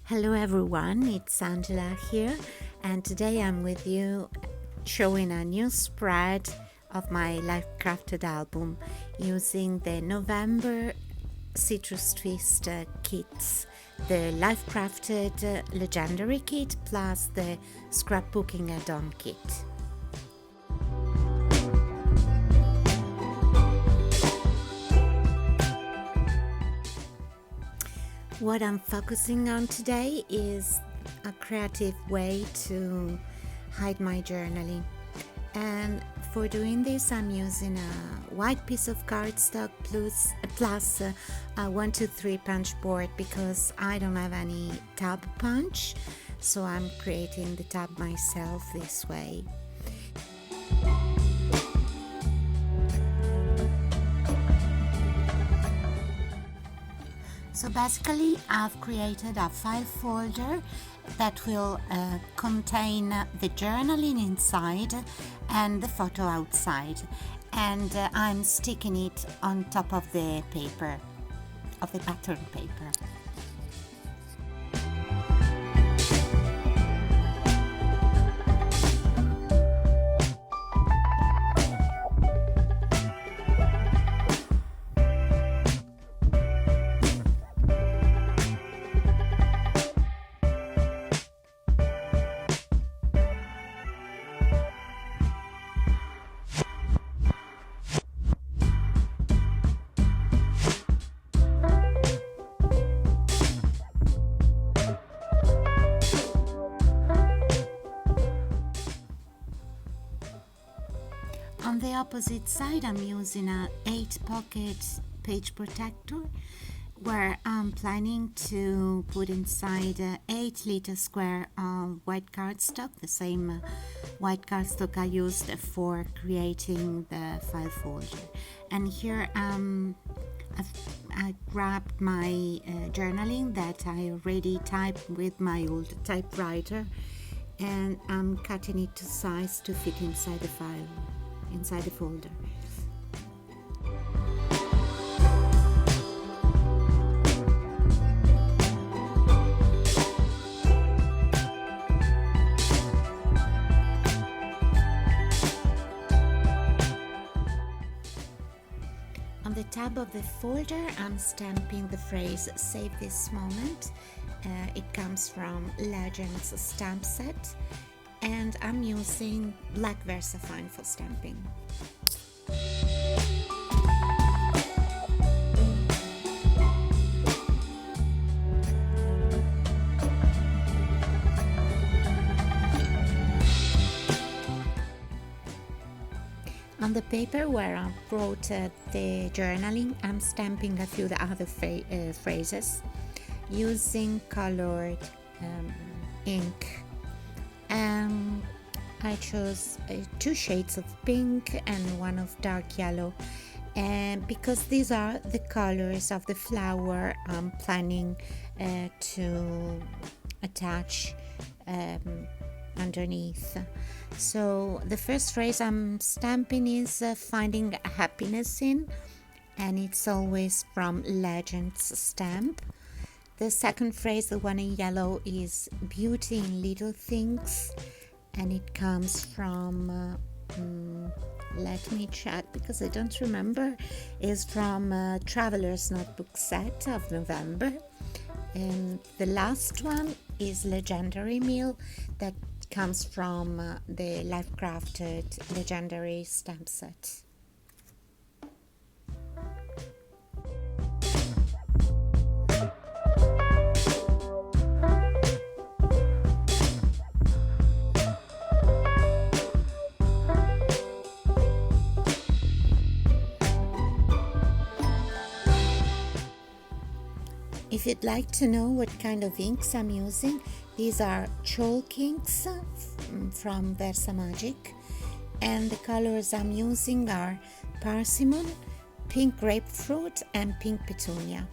Hello everyone, it's Angela here, and today I'm with you showing a new spread of my Life Crafted album using the November Citrus Twist kits, the Life Crafted Legendary kit plus the Scrapbooking add-on kit. What I'm focusing on today is a creative way to hide my journaling. And for doing this, I'm using a white piece of cardstock plus a 123 punch board because I don't have any tab punch. So I'm creating the tab myself this way. So basically, I've created a file folder that will contain the journaling inside and the photo outside, and I'm sticking it on top of the paper, of the pattern paper. On the opposite side, I'm using a 8-pocket page protector where I'm planning to put inside 8 little square of white cardstock, the same white cardstock I used for creating the file folder. And here I grabbed my journaling that I already typed with my old typewriter, and I'm cutting it to size to fit inside the file. Inside the folder. On the tab of the folder, I'm stamping the phrase "Save this moment." It comes from Legends stamp set, and I'm using black VersaFine for stamping. On the paper where I wrote the journaling, I'm stamping a few other phrases using colored ink. I chose 2 shades of pink and 1 of dark yellow, and because these are the colors of the flower I'm planning to attach underneath. So the first phrase I'm stamping is finding happiness in, and it's always from Legends stamp. The second phrase, the one in yellow, is beauty in little things, and it comes from let me check because I don't remember, is from Traveler's Notebook set of November. And the last one is Legendary Meal, that comes from the Life Crafted Legendary stamp set. If you'd like to know what kind of inks I'm using, these are chalk inks from Versamagic, and the colors I'm using are Persimmon, Pink Grapefruit and Pink Petunia.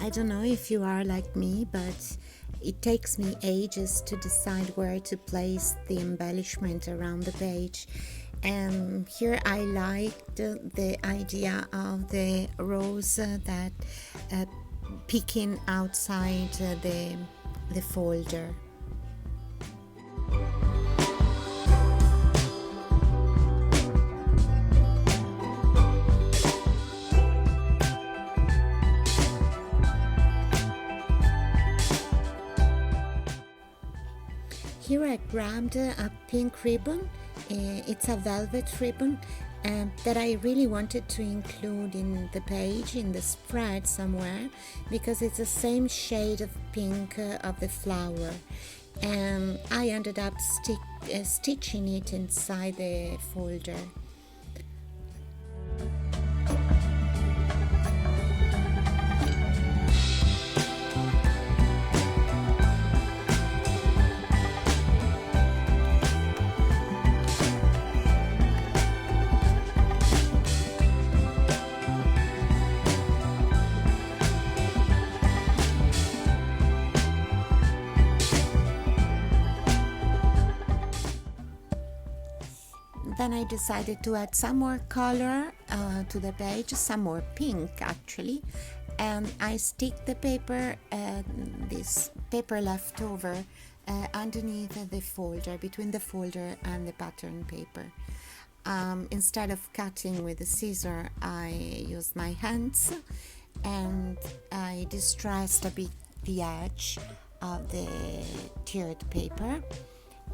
I don't know if you are like me, but it takes me ages to decide where to place the embellishment around the page. And here I liked the idea of the rose that peeking outside the folder. Here I grabbed a pink ribbon. It's a velvet ribbon that I really wanted to include in the page, in the spread somewhere, because it's the same shade of pink of the flower. And I ended up stitching it inside the folder. Then I decided to add some more color to the page, some more pink actually, and I stick the paper, this paper left over, underneath the folder, between the folder and the pattern paper. Instead of cutting with a scissor, I used my hands and I distressed a bit the edge of the tiered paper,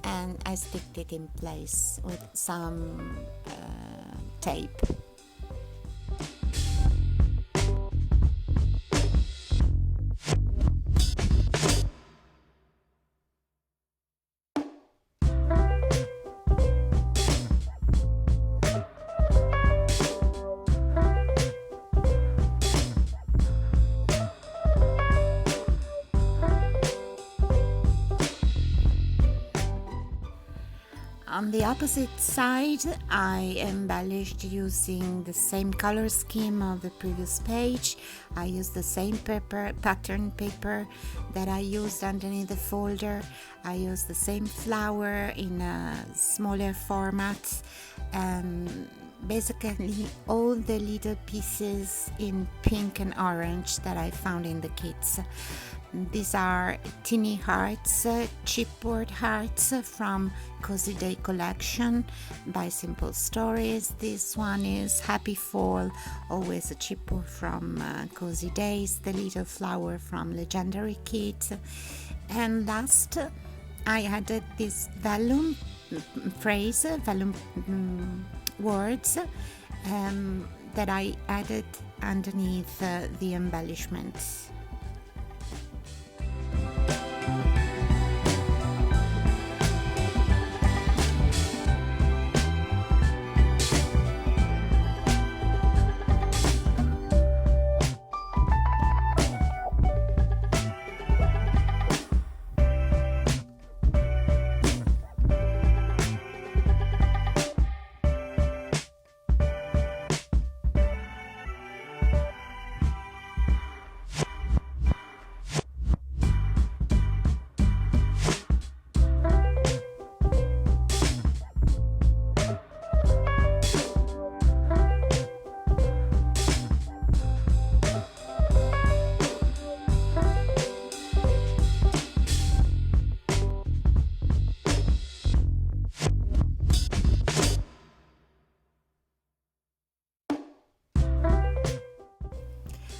and I sticked it in place with some tape. On the opposite side, I embellished using the same color scheme of the previous page. I used the same pattern paper that I used underneath the folder. I used the same flower in a smaller format, and basically all the little pieces in pink and orange that I found in the kits. These are Teeny Hearts, chipboard hearts from Cozy Day collection by Simple Stories. This one is Happy Fall, always a chipboard from Cozy Days, the little flower from Legendary Kit. And last, I added this vellum phrase, vellum words that I added underneath the embellishments.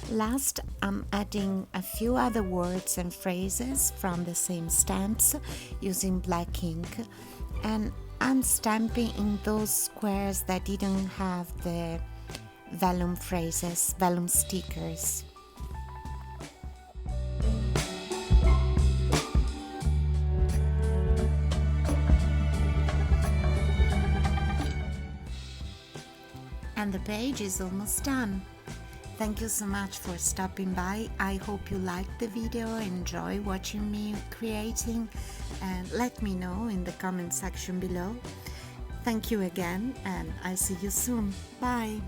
Last, I'm adding a few other words and phrases from the same stamps using black ink, and I'm stamping in those squares that didn't have the vellum phrases, vellum stickers. And the page is almost done. Thank you so much for stopping by. I hope you liked the video, enjoy watching me creating, and let me know in the comment section below. Thank you again, and I'll see you soon. Bye!